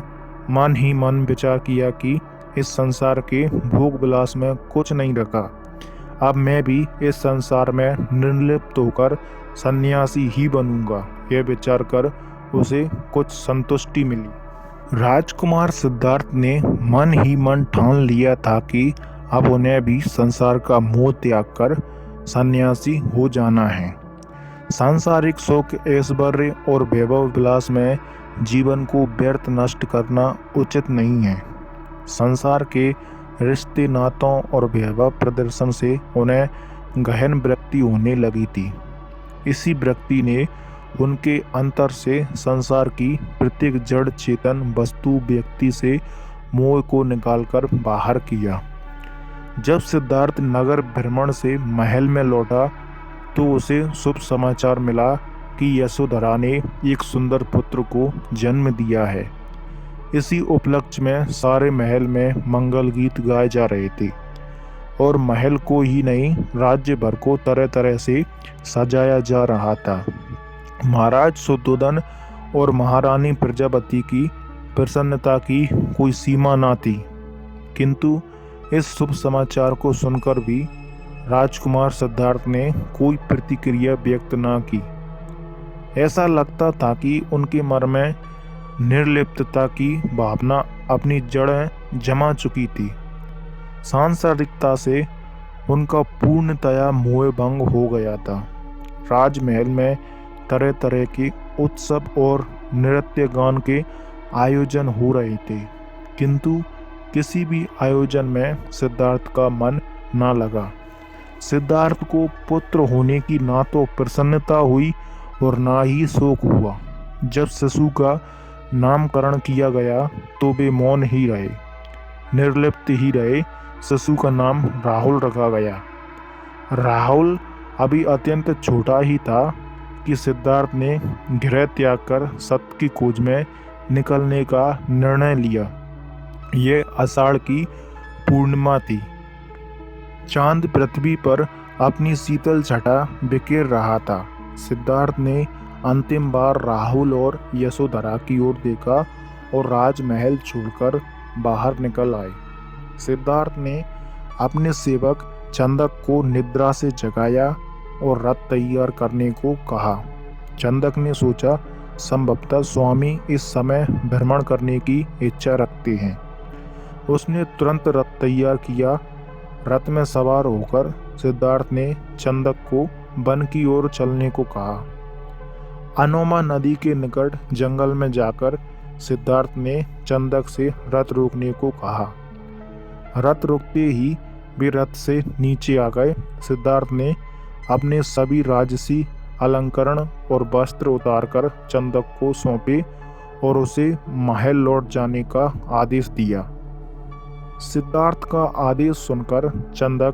A: मन ही मन विचार किया कि इस संसार के भोग विलास में कुछ नहीं रखा। अब मैं भी इस संसार में निर्लिप्त होकर सन्यासी ही बनूंगा। यह विचार कर उसे कुछ संतुष्टि मिली। राजकुमार सिद्धार्थ ने मन ही मन ठान लिया था कि अब उन्हें भी संसार का मोह त्याग कर सन्यासी हो जाना है। सांसारिक सुख, ऐश्वर्य और वैभव विलास में जीवन को व्यर्थ नष्ट करना उचित नहीं है। संसार के रिश्ते, नातों और वैभव प्रदर्शन से उन्हें गहन विरक्ति होने लगी थी। इसी विरक्ति ने उनके अंतर से संसार की प्रत्येक जड़ चेतन वस्तु व्यक्ति से मोह को निकालकर बाहर किया। जब सिद्धार्थ नगर भ्रमण से महल में लौटा तो उसे शुभ समाचार मिला कि यशोधरा ने एक सुंदर पुत्र को जन्म दिया है। इसी उपलक्ष्य में सारे महल में मंगल गीत गाए जा रहे थे और महल को ही नहीं, राज्य भर को तरह तरह से सजाया जा रहा था। महाराज शुद्धोधन और महारानी प्रजापति की प्रसन्नता की कोई सीमा ना थी। किंतु इस शुभ समाचार को सुनकर भी राजकुमार सिद्धार्थ ने कोई प्रतिक्रिया व्यक्त न की। ऐसा लगता था कि उनके मन में निर्लिप्तता की भावना अपनी जड़ें जमा चुकी थी। सांसारिकता से उनका पूर्णतया मोह भंग हो गया था। राजमहल में तरह तरह के उत्सव और नृत्य गान के आयोजन हो रहे थे, किंतु किसी भी आयोजन में सिद्धार्थ का मन न लगा। सिद्धार्थ को पुत्र होने की ना तो प्रसन्नता हुई और ना ही शोक हुआ। जब शिशु का नामकरण किया गया तो वे मौन ही रहे, निर्लिप्त ही रहे। शिशु का नाम राहुल रखा गया। राहुल अभी अत्यंत छोटा ही था कि सिद्धार्थ ने गृह त्याग कर सत्य की खोज में निकलने का निर्णय लिया। यह आषाढ़ की पूर्णिमा थी। चांद पृथ्वी पर अपनी शीतल छटा बिखेर रहा था। सिद्धार्थ ने अंतिम बार राहुल और यशोधरा की ओर देखा और राजमहल छोड़कर बाहर निकल आए। सिद्धार्थ ने अपने सेवक चंदक को निद्रा से जगाया और रथ तैयार करने को कहा। चंदक ने सोचा, संभवतः स्वामी इस समय भ्रमण करने की इच्छा रखते हैं। उसने तुरंत रथ तैयार किया। रथ में सवार होकर सिद्धार्थ ने चंदक को वन की ओर चलने को कहा। अनोमा नदी के निकट जंगल में जाकर सिद्धार्थ ने चंदक से रथ रोकने को कहा। रथ रुकते ही वे रथ से नीचे आ गए। सिद्धार्थ ने अपने सभी राजसी अलंकरण और वस्त्र उतारकर चंदक को सौंपे और उसे महल लौट जाने का आदेश दिया। सिद्धार्थ का आदेश सुनकर चंदक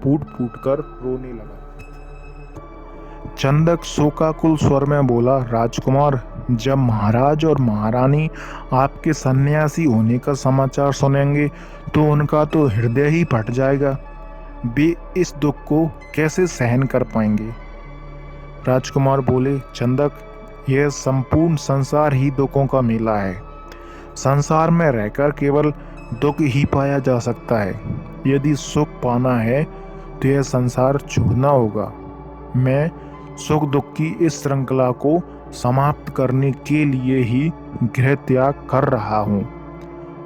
A: फूट फूट कर रोने लगा। चंदक शोकाकुल स्वर में बोला, राजकुमार, जब महाराज और महारानी आपके सन्यासी होने का समाचार सुनेंगे तो उनका तो हृदय ही फट जाएगा। वे इस दुख को कैसे सहन कर पाएंगे? राजकुमार बोले, चंदक, यह संपूर्ण संसार ही दुखों का मेला है। संसार में रहकर केवल दुख ही पाया जा सकता है। यदि सुख पाना है तो यह संसार छोड़ना होगा। मैं सुख दुख की इस श्रृंखला को समाप्त करने के लिए ही गृह त्याग कर रहा हूँ।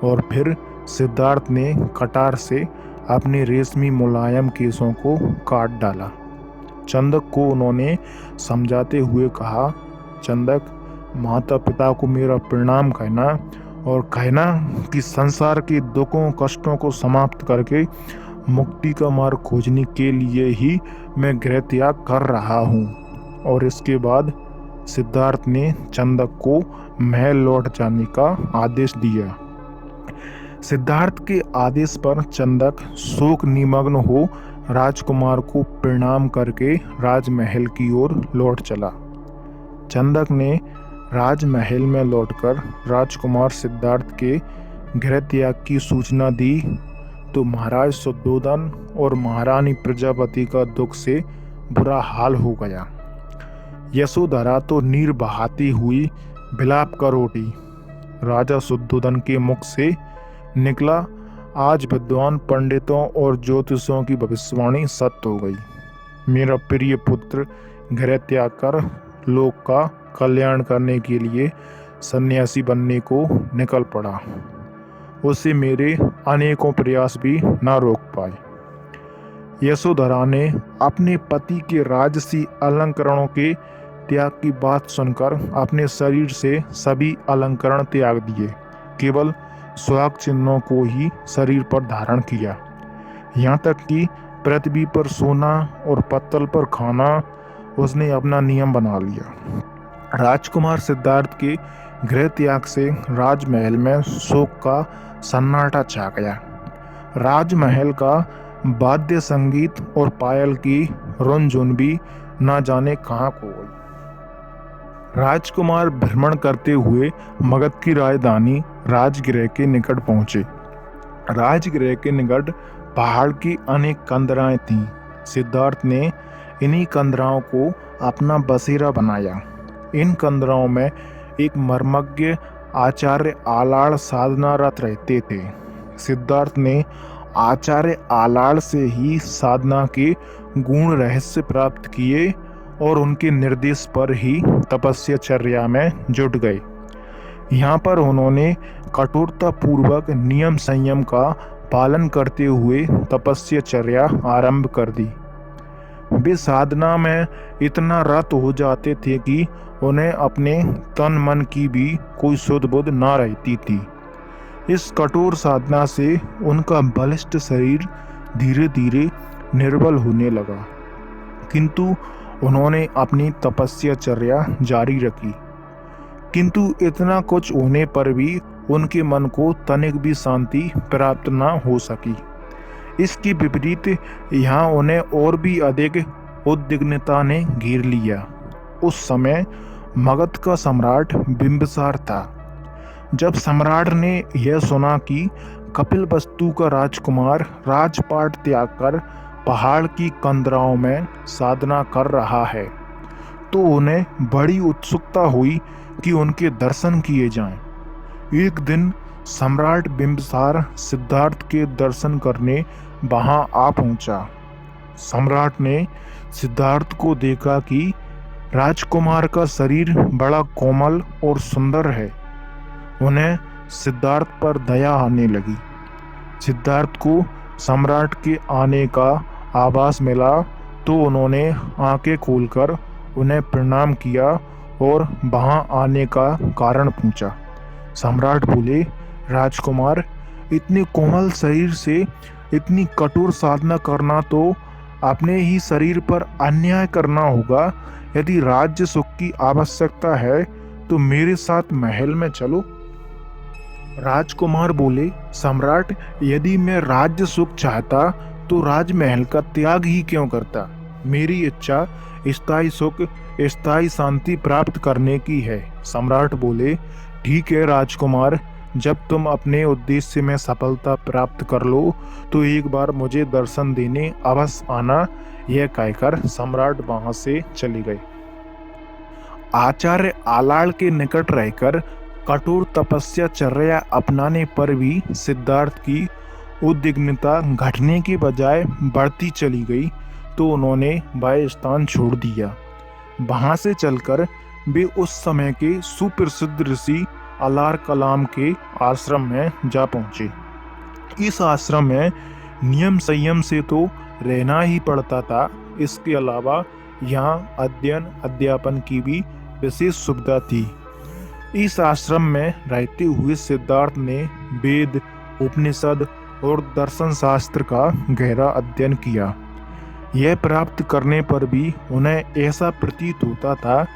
A: और फिर सिद्धार्थ ने कटार से अपने रेशमी मुलायम केसों को काट डाला। चंदक को उन्होंने समझाते हुए कहा, चंदक, माता पिता को मेरा प्रणाम कहना और कहना कि संसार के दुखों कष्टों को समाप्त करके मुक्ति का मार्ग खोजने के लिए ही मैं गृह त्याग कर रहा हूँ। और इसके बाद सिद्धार्थ ने चंदक को महल लौट जाने का आदेश दिया। सिद्धार्थ के आदेश पर चंदक शोक निमग्न हो राजकुमार को प्रणाम करके राजमहल की ओर लौट चला। चंदक ने राजमहल में लौटकर राजकुमार सिद्धार्थ के गृह त्याग की सूचना दी तो महाराज शुद्धोधन और महारानी प्रजापति का दुख से बुरा हाल हो गया। यशोधरा तो नीर बहाती हुई विलाप कर उठी। राजा शुद्धोधन के मुख से निकला, आज विद्वान पंडितों और ज्योतिषों की भविष्यवाणी सत्य हो गई। मेरा प्रिय पुत्र गृह त्याग कर लोक का कल्याण करने के लिए सन्यासी बनने को निकल पड़ा। उसे मेरे अनेकों प्रयास भी न रोक पाए। यशोधरा ने अपने पति के राजसी अलंकरणों के त्याग की बात सुनकर अपने शरीर से सभी अलंकरण त्याग दिए, केवल सुहाग चिन्हों को ही शरीर पर धारण किया। यहाँ तक कि पृथ्वी पर सोना और पत्तल पर खाना उसने अपना नियम बना लिया। राजकुमार सिद्धार्थ के गृह त्याग से राजमहल में शोक का सन्नाटा छा गया। राजमहल का वाद्य संगीत और पायल की रुनझुन भी न जाने कहाँ खो गई। राजकुमार भ्रमण करते हुए मगध की राजधानी राजगृह के निकट पहुंचे। राजगृह के निकट पहाड़ की अनेक कंदराएं थीं। सिद्धार्थ ने इन्हीं कंदराओं को अपना बसेरा बनाया। इन कंदराओं में एक मर्मज्ञ आचार्य आलाड़ साधनारत रहते थे। सिद्धार्थ ने आचार्य आलाड़ से ही साधना के गुण रहस्य प्राप्त किए और उनके निर्देश पर ही तपस्याचर्या में जुट गए। यहाँ पर उन्होंने कठोरता पूर्वक नियम संयम का पालन करते हुए तपस्याचर्या आरंभ कर दी। वे साधना में इतना रत हो जाते थे कि उन्हें अपने तन मन की भी कोई सुध बुध ना रहती थी। इस कठोर साधना से उनका बलिष्ठ शरीर धीरे धीरे निर्बल होने लगा, किंतु उन्होंने अपनी तपस्याचर्या जारी रखी। किंतु इतना कुछ होने पर भी उनके मन को तनिक भी शांति प्राप्त न हो सकी। इसके विपरीत यहाँ उन्हें और भी अधिक उद्विग्नता ने घेर लिया। उस समय मगध का सम्राट बिंबिसार था। जब सम्राट ने यह सुना कि कपिलवस्तु का राजकुमार राजपाट त्याग कर पहाड़ की कंदराओं में साधना कर रहा है, तो उन्हें बड़ी उत्सुकता हुई कि उनके दर्शन किए जाएं। एक दिन सम्राट बिंबिसार सिद्धार्थ के दर्शन करने वहां आ पहुंचा। सम्राट ने सिद्धार्थ को देखा कि राजकुमार का शरीर बड़ा कोमल और सुंदर है। उन्हें सिद्धार्थ पर दया आने लगी। सिद्धार्थ को सम्राट के आने का आभास मिला तो उन्होंने आंखें खोलकर उन्हें प्रणाम किया और वहां आने का कारण पूछा। सम्राट बोले, राजकुमार, इतने कोमल शरीर से इतनी कठोर साधना करना तो अपने ही शरीर पर अन्याय करना होगा। यदि राज्य सुख की आवश्यकता है तो मेरे साथ महल में चलो। राजकुमार बोले, सम्राट, यदि मैं राज्य सुख चाहता तो राजमहल का त्याग ही क्यों करता। मेरी इच्छा स्थायी सुख, स्थायी शांति प्राप्त करने की है। सम्राट बोले, ठीक है राजकुमार, जब तुम अपने उद्देश्य में सफलता प्राप्त कर लो तो एक बार मुझे दर्शन देने अवश्य आना। यह कहकर सम्राट वहां से चले गए। आचार्य आलाड़ के निकट रहकर कठोर तपस्याचर्या अपनाने पर भी सिद्धार्थ की उद्विग्नता घटने के बजाय बढ़ती चली गई, तो उन्होंने वह स्थान छोड़ दिया। वहां से चलकर वे उस समय के सुप्रसिद्ध ऋषि अलार कलाम के आश्रम में जा पहुंचे। इस आश्रम में नियम संयम से तो रहना ही पड़ता था, इसके अलावा यहाँ अध्ययन अध्यापन की भी विशेष सुविधा थी। इस आश्रम में रहते हुए सिद्धार्थ ने वेद, उपनिषद और दर्शन शास्त्र का गहरा अध्ययन किया। यह प्राप्त करने पर भी उन्हें ऐसा प्रतीत होता था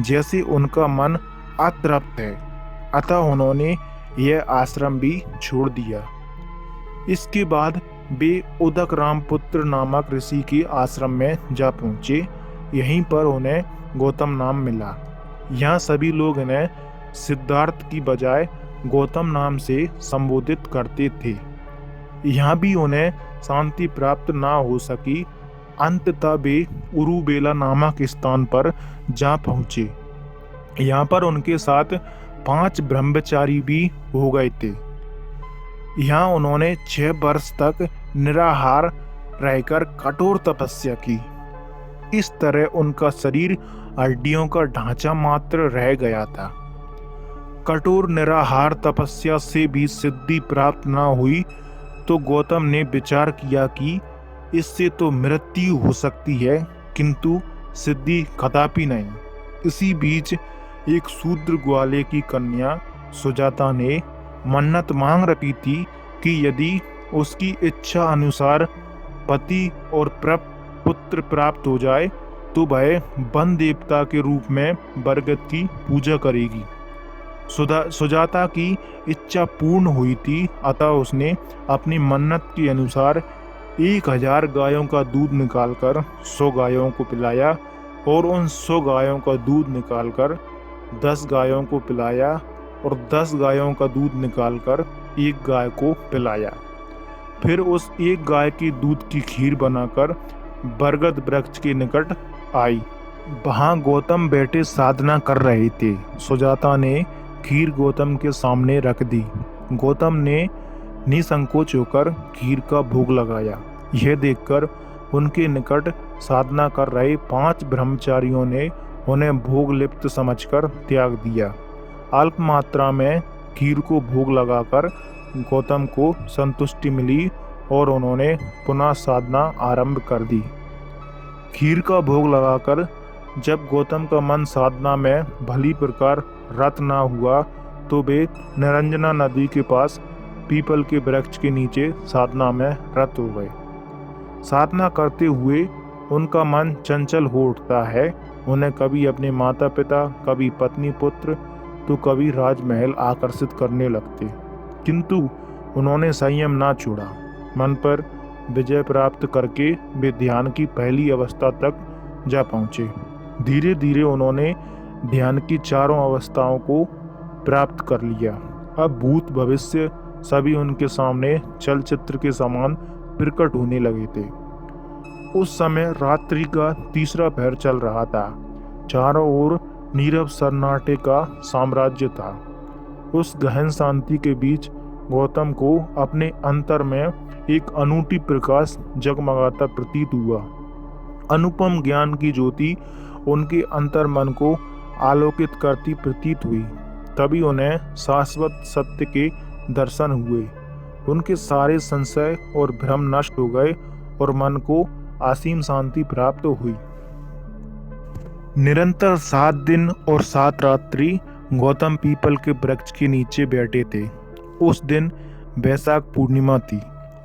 A: जैसे उनका मन अतृप्त है, अतः उन्होंने यह आश्रम भी छोड़ दिया। इसके बाद वे उदक रामपुत्र नामक ऋषि के आश्रम में जा पहुंचे। यहीं पर उन्हें गौतम नाम मिला। यहाँ सभी लोग इन्हें सिद्धार्थ की बजाय गौतम नाम से संबोधित करते थे। यहाँ भी उन्हें शांति प्राप्त ना हो सकी। अंततः वे उरुबेला नामक स्थान पर जा पहुँचे। यहाँ पर उनके साथ 5 ब्रह्मचारी भी हो गए थे। यहाँ उन्होंने 6 वर्ष तक निराहार रहकर कठोर तपस्या की। इस तरह उनका शरीर हड्डियों का ढांचा मात्र रह गया था। कठोर निराहार तपस्या से भी सिद्धि प्राप्त न हुई तो गौतम ने विचार किया कि इससे तो मृत्यु हो सकती है, किंतु सिद्धि कदापि नहीं। इसी बीच एक शूद्र ग्वाले की कन्या सुजाता ने मन्नत मांग रखी थी कि यदि उसकी इच्छा अनुसार पति और पुत्र प्राप्त हो जाए तो वह वन देवता के रूप में बरगद की पूजा करेगी। सुजाता की इच्छा पूर्ण हुई थी, अतः उसने अपनी मन्नत के अनुसार 1000 गायों का दूध निकालकर 100 गायों को पिलाया और उन 100 गायों का दूध निकालकर 10 गायों को पिलाया और 10 गायों का दूध निकालकर 1 गाय को पिलाया। फिर उस 1 गाय के दूध की खीर बनाकर बरगद वृक्ष के निकट आई। वहां गौतम बैठे साधना कर रहे थे। सुजाता ने खीर गौतम के सामने रख दी। गौतम ने निसंकोच होकर खीर का भोग लगाया। यह देखकर उनके निकट साधना कर रहे 5 ब्रह्मचारियों ने उन्हें भोग लिप्त समझकर त्याग दिया। अल्प मात्रा में खीर को भोग लगाकर गौतम को संतुष्टि मिली और उन्होंने पुनः साधना आरंभ कर दी। खीर का भोग लगाकर जब गौतम का मन साधना में भली प्रकार रत न हुआ तो वे निरंजना नदी के पास पीपल के वृक्ष के नीचे साधना में रत हो गए। साधना करते हुए उनका मन चंचल हो उठता है। उन्हें कभी अपने माता पिता, कभी पत्नी पुत्र, तो कभी राजमहल आकर्षित करने लगते, किंतु उन्होंने संयम ना छोड़ा। मन पर विजय प्राप्त करके वे ध्यान की पहली अवस्था तक जा पहुँचे। धीरे धीरे उन्होंने ध्यान की चारों अवस्थाओं को प्राप्त कर लिया। अब भूत भविष्य सभी उनके सामने चलचित्र के समान प्रकट होने लगे थे। उस समय रात्रि का तीसरा पहर चल रहा था। चारों ओर नीरव सन्नाटे का साम्राज्य था। उस गहन शांति के बीच गौतम को अपने अंतर में एक अनूठी प्रकाश जगमगाता प्रतीत हुआ। अनुपम ज्ञान की ज्योति उनके अंतर मन को आलोकित करती प्रतीत हुई। तभी उन्हें शाश्वत सत्य के दर्शन हुए। उनके सारे संशय और भ्रम नष्ट हो गए और मन को असीम शांति प्राप्त हुई। निरंतर 7 दिन और 7 रात्रि गौतम पीपल के वृक्ष के नीचे बैठे थे। उस दिन वैशाख पूर्णिमा थी।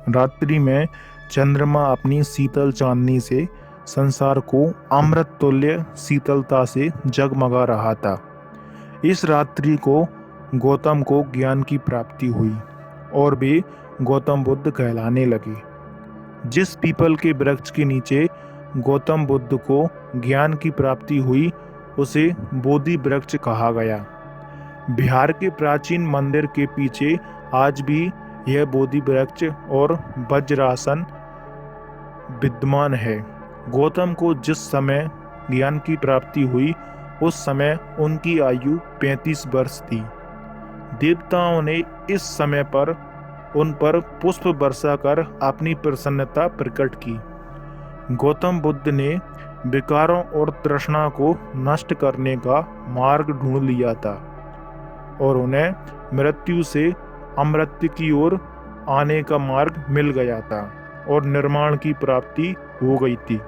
A: रात्रि में चंद्रमा अपनी शीतल चांदनी से संसार को अमृत तुल्य शीतलता से जगमगा रहा था। इस रात्रि को गौतम को ज्ञान की प्राप्ति हुई और वे गौतम बुद्ध कहलाने लगे। जिस पीपल के वृक्ष के नीचे गौतम बुद्ध को ज्ञान की प्राप्ति हुई उसे बोधि वृक्ष कहा गया। बिहार के प्राचीन मंदिर के पीछे आज भी यह बोधि वृक्ष और वज्रासन विद्यमान है। गौतम को जिस समय ज्ञान की प्राप्ति हुई उस समय उनकी आयु 35 वर्ष थी। देवताओं ने इस समय पर उन पर पुष्प वर्षा कर अपनी प्रसन्नता प्रकट की। गौतम बुद्ध ने विकारों और तृष्णा को नष्ट करने का मार्ग ढूंढ लिया था और उन्हें मृत्यु से अमृत की ओर आने का मार्ग मिल गया था और निर्माण की प्राप्ति हो गई थी।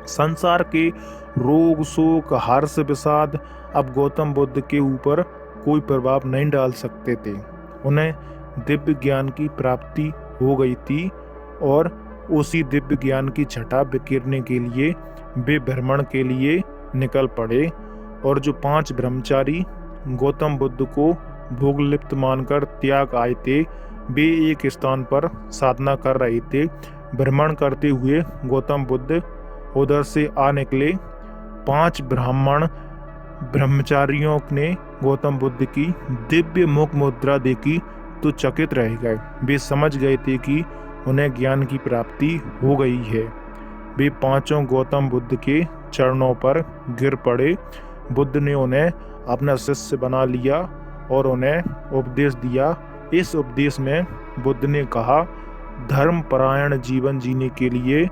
A: संसार के रोग, शोक, हर्ष, विषाद अब गौतम बुद्ध के ऊपर कोई प्रभाव नहीं डाल सकते थे। उन्हें दिव्य ज्ञान की प्राप्ति हो गई थी और उसी दिव्य ज्ञान की छटा बिखेरने के लिए वे भ्रमण के लिए निकल पड़े। और जो 5 ब्रह्मचारी गौतम बुद्ध को भोग लिप्त मानकर त्याग आए थे, वे एक स्थान पर साधना कर रहे थे। भ्रमण करते हुए गौतम बुद्ध उधर से आ निकले। 5 ब्राह्मण ब्रह्मचारियों ने गौतम बुद्ध की दिव्य मुख मुद्रा देखी तो चकित रह गए। वे समझ गए थे कि उन्हें ज्ञान की प्राप्ति हो गई है। वे 5 गौतम बुद्ध के चरणों पर गिर पड़े। बुद्ध ने उन्हें अपना शिष्य बना लिया और उन्हें उपदेश दिया। इस उपदेश में बुद्ध ने कहा, धर्म परायण जीवन जीने के लिए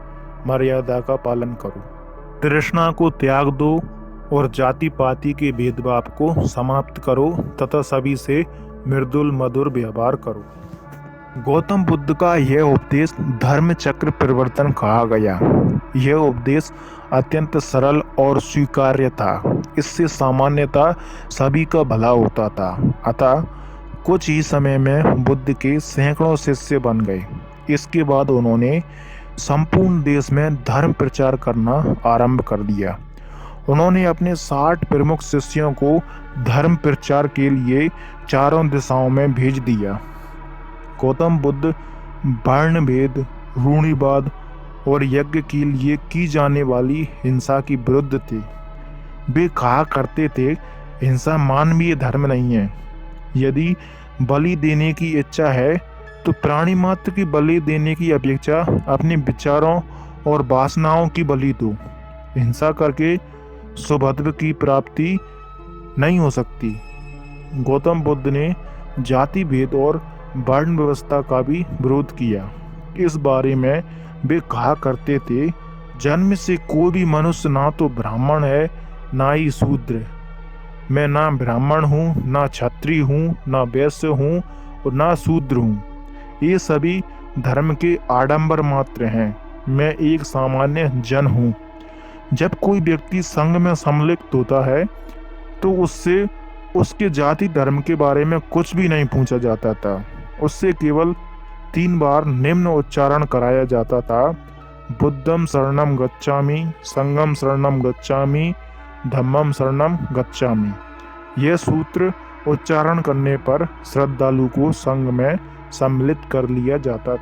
A: मर्यादा का पालन करो, तृष्णा को त्याग दो और जाति पाति के भेदभाव को समाप्त करो तथा सभी से मृदुल मधुर व्यवहार करो। गौतम बुद्ध का यह उपदेश धर्म चक्र परिवर्तन कहा गया। यह उपदेश अत्यंत सरल और स्वीकार्य था। इससे सामान्यतः सभी का भला होता था। अतः कुछ ही समय में बुद्ध के सैकड़ों शिष्य बन गए। इसके बाद उन्होंने संपूर्ण देश में धर्म प्रचार करना आरंभ कर दिया। उन्होंने अपने 60 प्रमुख शिष्यों को धर्म प्रचार के लिए चारों दिशाओं में भेज दिया। गौतम बुद्ध वर्ण भेद, रूढ़िवाद और यज्ञ के लिए की जाने वाली हिंसा की विरुद्ध थे। वे कहा करते थे, हिंसा मानवीय धर्म नहीं है। यदि बलि देने की इच्छा है तो प्राणी मात्र की बलि देने की अपेक्षा अपने विचारों और वासनाओं की बलि दो। हिंसा करके सुभद्र की प्राप्ति नहीं हो सकती। गौतम बुद्ध ने जाति भेद और वर्ण व्यवस्था का भी विरोध किया। इस बारे में वे कहा करते थे, जन्म से कोई भी मनुष्य ना तो ब्राह्मण है ना ही शूद्र। मैं ना ब्राह्मण हूँ, ना क्षत्रिय हूँ, ना वैश्य हूँ और ना शूद्र हूँ। ये सभी धर्म के आडंबर मात्र हैं। मैं एक सामान्य जन हूँ। जब कोई व्यक्ति संघ में सम्मिलित होता है तो उससे उसके जाति धर्म के बारे में कुछ भी नहीं पूछा जाता था। उससे केवल 3 बार निम्न उच्चारण कराया जाता था, बुद्धम शरणम गच्छामि, संघम शरणम गच्छामि, धम्मम शरणम गच्छामि। यह सूत्र उच्चारण करने पर श्रद्धालु को संघ में सम्मिलित कर लिया जाता था।